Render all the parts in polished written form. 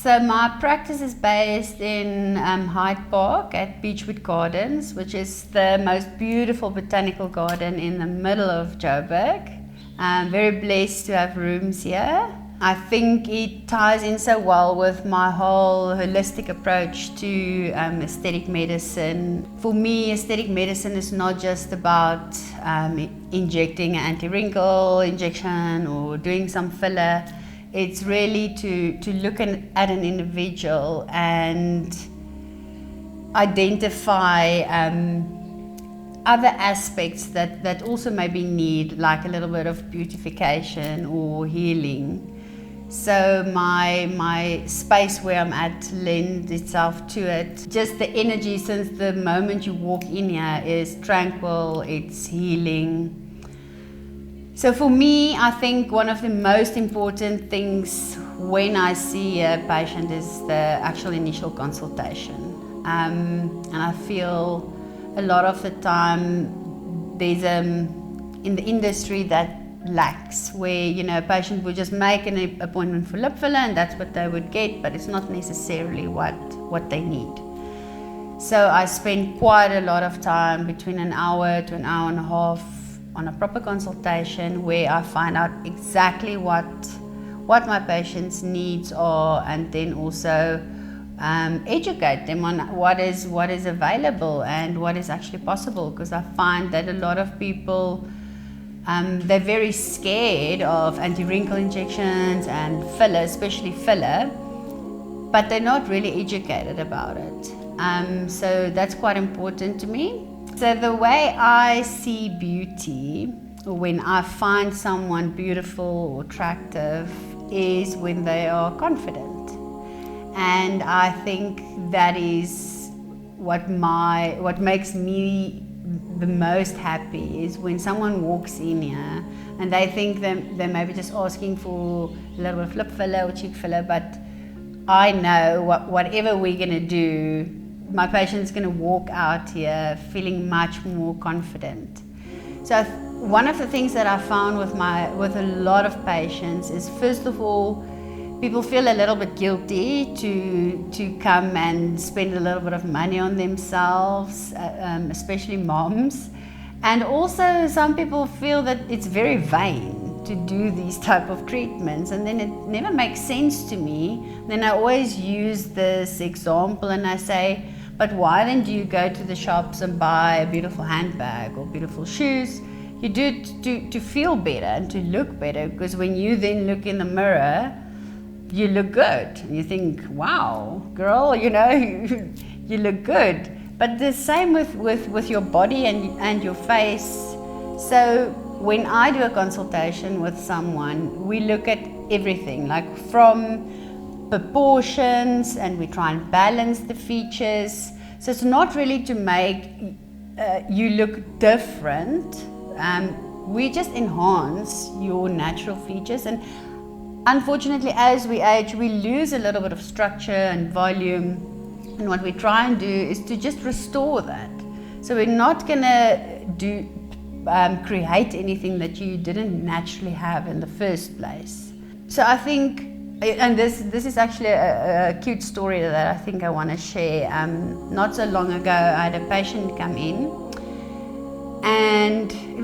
So my practice is based in Hyde Park at Beechwood Gardens, which is the most beautiful botanical garden in the middle of Joburg. I'm very blessed to have rooms here. I think it ties in so well with my whole holistic approach to aesthetic medicine. For me, aesthetic medicine is not just about injecting an anti-wrinkle injection or doing some filler. It's really to look at an individual and identify other aspects that also maybe need like a little bit of beautification or healing. So my space where I'm at lends itself to it. Just the energy since the moment you walk in here is tranquil, it's healing. So for me, I think one of the most important things when I see a patient is the actual initial consultation. And I feel a lot of the time there's in the industry that lacks, where a patient would just make an appointment for lip filler and that's what they would get, but it's not necessarily what they need. So I spend quite a lot of time, between an hour to an hour and a half, on a proper consultation where I find out exactly what my patient's needs are, and then also educate them on what is available and what is actually possible, because I find that a lot of people they're very scared of anti-wrinkle injections and filler, especially filler, but they're not really educated about it. So that's quite important to me. So the way I see beauty, when I find someone beautiful or attractive, is when they are confident. And I think that is what makes me the most happy, is when someone walks in here and they think they may be just asking for a little bit of lip filler or cheek filler, but I know whatever we're going to do, my patient's going to walk out here feeling much more confident. So one of the things that I found with a lot of patients is, first of all, people feel a little bit guilty to come and spend a little bit of money on themselves, especially moms. And also some people feel that it's very vain to do these type of treatments, and then it never makes sense to me. Then I always use this example and I say, but why then do you go to the shops and buy a beautiful handbag or beautiful shoes? You do it to feel better and to look better, because when you then look in the mirror, you look good. You think, wow, girl, you look good. But the same with your body and your face. So when I do a consultation with someone, we look at everything, like from proportions, and we try and balance the features. So it's not really to make you look different. We just enhance your natural features, and unfortunately as we age we lose a little bit of structure and volume, and what we try and do is to just restore that. So we're not gonna create anything that you didn't naturally have in the first place. So I think, and this is actually a cute story that I think I want to share. Not so long ago I had a patient come in, and she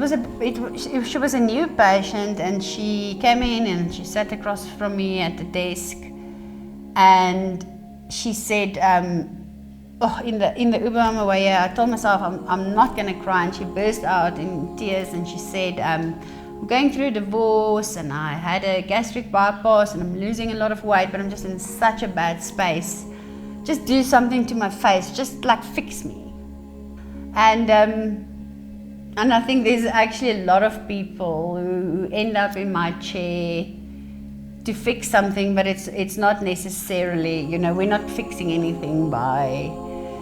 was a new patient, and she came in and she sat across from me at the desk, and she said, in the Uber on my way here, I told myself I'm not going to cry, and she burst out in tears and she said, I'm going through a divorce and I had a gastric bypass and I'm losing a lot of weight, but I'm just in such a bad space. Just do something to my face, just like fix me. And I think there's actually a lot of people who end up in my chair to fix something, but it's not necessarily, we're not fixing anything by.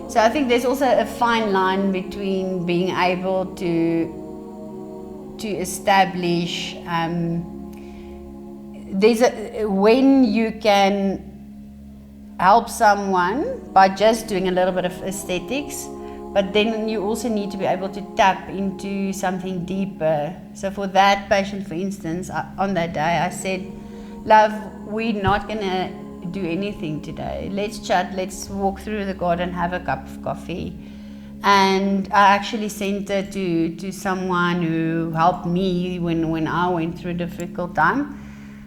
So I think there's also a fine line between being able to establish, when you can help someone by just doing a little bit of aesthetics, but then you also need to be able to tap into something deeper. So for that patient, for instance, on that day I said, love, we're not going to do anything today. Let's chat, let's walk through the garden, have a cup of coffee. And I actually sent her to someone who helped me when I went through a difficult time.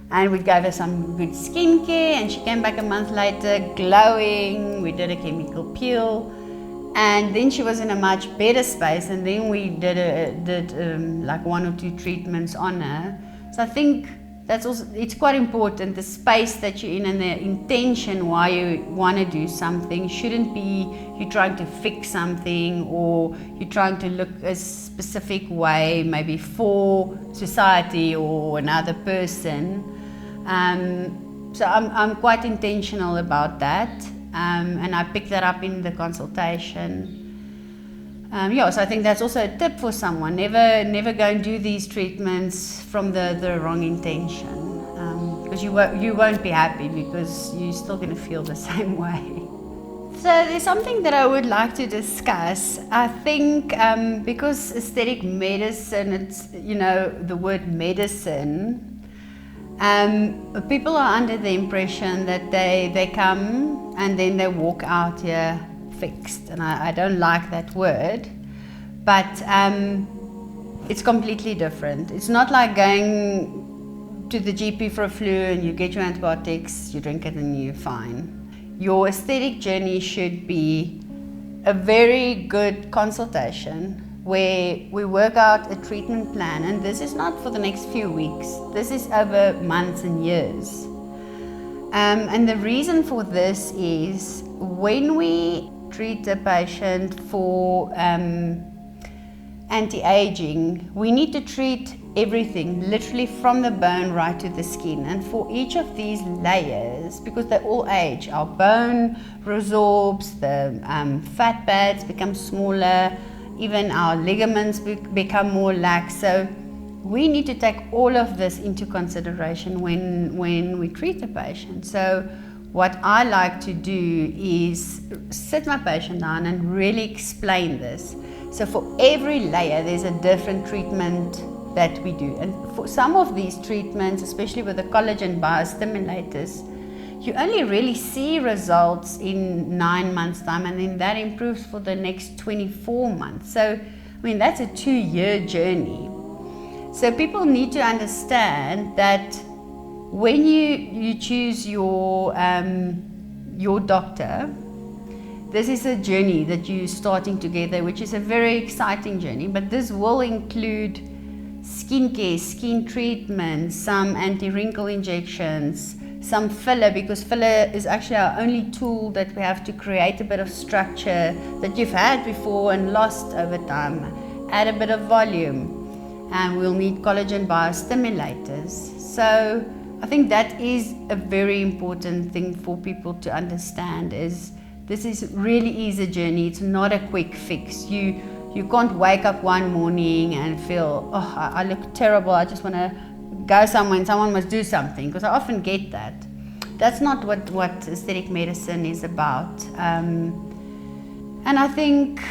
And we gave her some good skincare, and she came back a month later glowing. We did a chemical peel, and then she was in a much better space. And then we did like 1 or 2 treatments on her. So I think that's also, it's quite important, the space that you're in and the intention why you want to do something shouldn't be you're trying to fix something or you're trying to look a specific way, maybe for society or another person. So I'm quite intentional about that, and I picked that up in the consultation. So I think that's also a tip for someone. Never go and do these treatments from the wrong intention, because you won't be happy, because you're still going to feel the same way. So there's something that I would like to discuss. I think because aesthetic medicine, it's, the word medicine, people are under the impression that they come and then they walk out here fixed, and I don't like that word, but it's completely different. It's not like going to the GP for a flu and you get your antibiotics, you drink it and you're fine. Your aesthetic journey should be a very good consultation where we work out a treatment plan, and this is not for the next few weeks, this is over months and years. And the reason for this is when we treat a patient for anti-aging, we need to treat everything, literally from the bone right to the skin. And for each of these layers, because they all age, our bone resorbs, the fat pads become smaller, even our ligaments become more lax. So we need to take all of this into consideration when we treat a patient. So what I like to do is sit my patient down and really explain this. So for every layer, there's a different treatment that we do. And for some of these treatments, especially with the collagen biostimulators, you only really see results in 9 months' time, and then that improves for the next 24 months. So, that's a 2-year journey. So people need to understand that when you choose your doctor, this is a journey that you're starting together, which is a very exciting journey, but this will include skincare, skin treatments, some anti-wrinkle injections, some filler, because filler is actually our only tool that we have to create a bit of structure that you've had before and lost over time, add a bit of volume, and we'll need collagen biostimulators. So I think that is a very important thing for people to understand, is this is really is a journey. It's not a quick fix. You can't wake up one morning and feel, oh, I look terrible, I just want to go somewhere and someone must do something, because I often get that. That's not what aesthetic medicine is about. And I think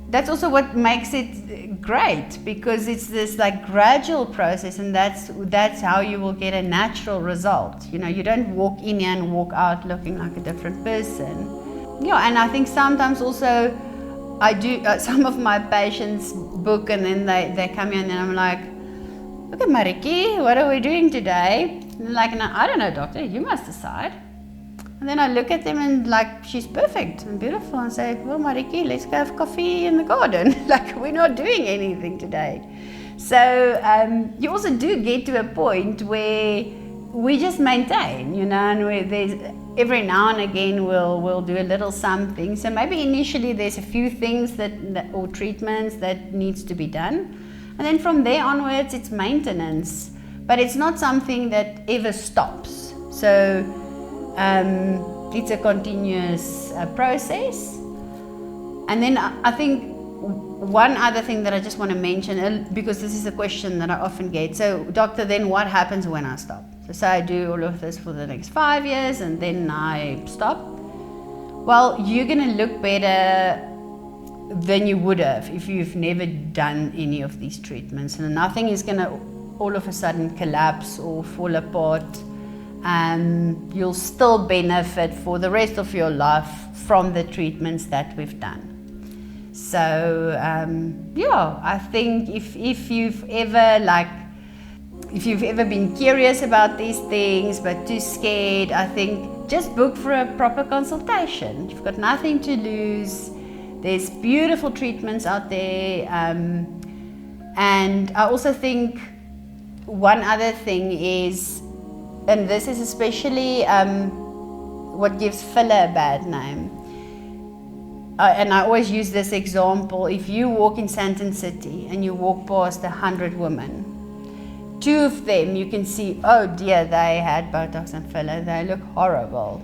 that's also what makes it great, because it's this like gradual process, and that's how you will get a natural result. You don't walk in here and walk out looking like a different person. And I think sometimes also I do, some of my patients book and then they come here and then I'm like, look at Mariki, what are we doing today? And they're like, no, I don't know, doctor, you must decide. And then I look at them and like, she's perfect and beautiful, and say, well, Mariki, let's go have coffee in the garden. Like, we're not doing anything today. So you also do get to a point where we just maintain, and there's every now and again we'll do a little something. So maybe initially there's a few things that or treatments that needs to be done, and then from there onwards it's maintenance, but it's not something that ever stops. So it's a continuous process. And then I think one other thing that I just want to mention, because this is a question that I often get, so doctor, then what happens when I stop? So say I do all of this for the next 5 years and then I stop. Well, you're going to look better than you would have if you've never done any of these treatments, and nothing is going to all of a sudden collapse or fall apart. you'll still benefit for the rest of your life from the treatments that we've done. So yeah, I think if you've ever been curious about these things but too scared, I think just book for a proper consultation. You've got nothing to lose. There's beautiful treatments out there. And I also think one other thing is, and this is especially what gives filler a bad name. And I always use this example. If you walk in Sandton City and you walk past 100 women, 2 of them you can see, oh dear, they had Botox and filler, they look horrible.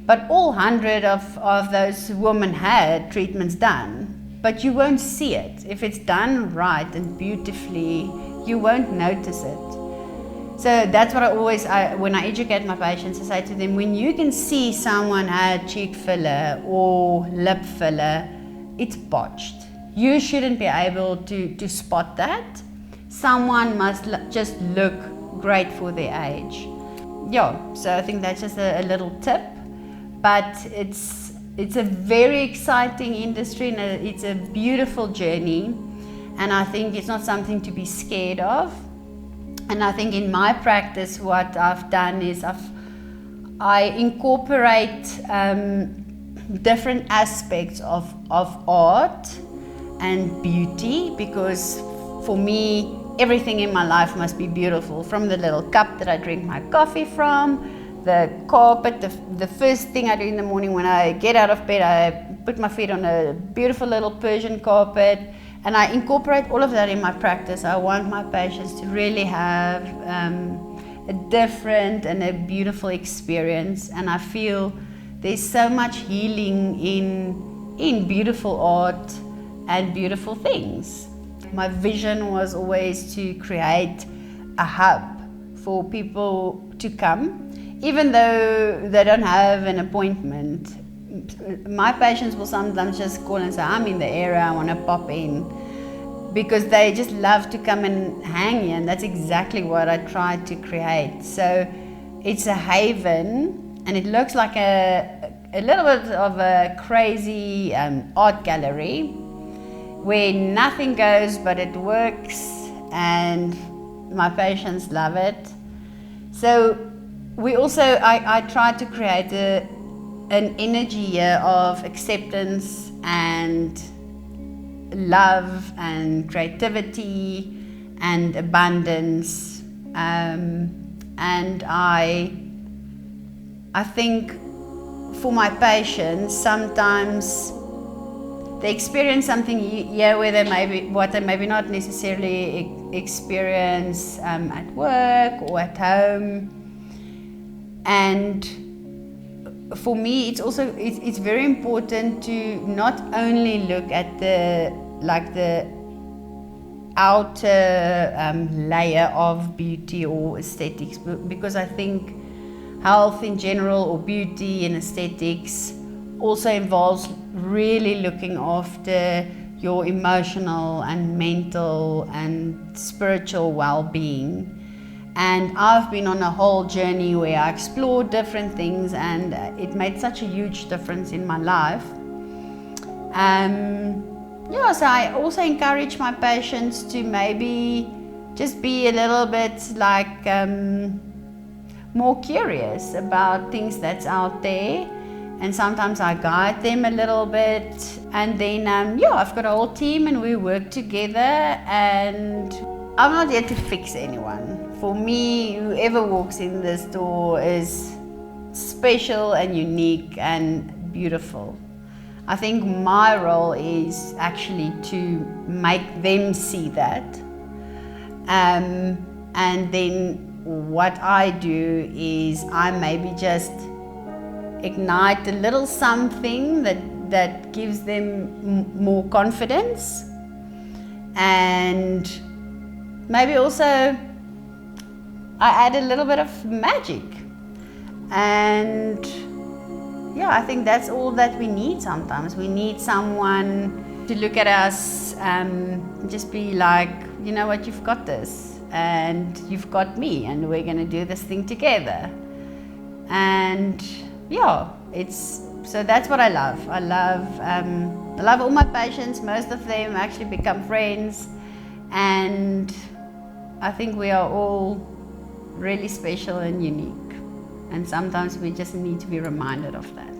But all 100 of those women had treatments done, but you won't see it. If it's done right and beautifully, you won't notice it. So that's what when I educate my patients, I say to them, when you can see someone had cheek filler or lip filler, it's botched. You shouldn't be able to spot that. Someone must just look great for their age. Yeah, so I think that's just a little tip, but it's a very exciting industry and it's a beautiful journey, and I think it's not something to be scared of. And I think in my practice, what I've done is I incorporate different aspects of art and beauty, because for me, everything in my life must be beautiful. From the little cup that I drink my coffee from, the carpet, the first thing I do in the morning when I get out of bed, I put my feet on a beautiful little Persian carpet. And I incorporate all of that in my practice. I want my patients to really have a different and a beautiful experience. And I feel there's so much healing in beautiful art and beautiful things. My vision was always to create a hub for people to come, even though they don't have an appointment. My patients will sometimes just call and say, I'm in the area, I want to pop in, because they just love to come and hang here, and that's exactly what I try to create. So it's a haven, and it looks like a little bit of a crazy art gallery where nothing goes but it works, and my patients love it. So we also, I try to create an energy here of acceptance and love and creativity and abundance, and I think for my patients, sometimes they experience something here where they maybe not necessarily experience at work or at home. And for me, it's very important to not only look at the outer layer of beauty or aesthetics, because I think health in general, or beauty and aesthetics, also involves really looking after your emotional and mental and spiritual well-being. And I've been on a whole journey where I explored different things, and it made such a huge difference in my life. So I also encourage my patients to maybe just be a little bit more curious about things that's out there. And sometimes I guide them a little bit, and then I've got a whole team and we work together, and I'm not here to fix anyone. For me, whoever walks in this door is special and unique and beautiful. I think my role is actually to make them see that. And then what I do is I maybe just ignite a little something that gives them more confidence, and maybe also I add a little bit of magic. And I think that's all that we need sometimes. We need someone to look at us and just be like, you know what, you've got this. and you've got me, and we're going to do this thing together. And yeah, so that's what I love. I love all my patients. Most of them actually become friends, and I think we are all really special and unique, and sometimes we just need to be reminded of that.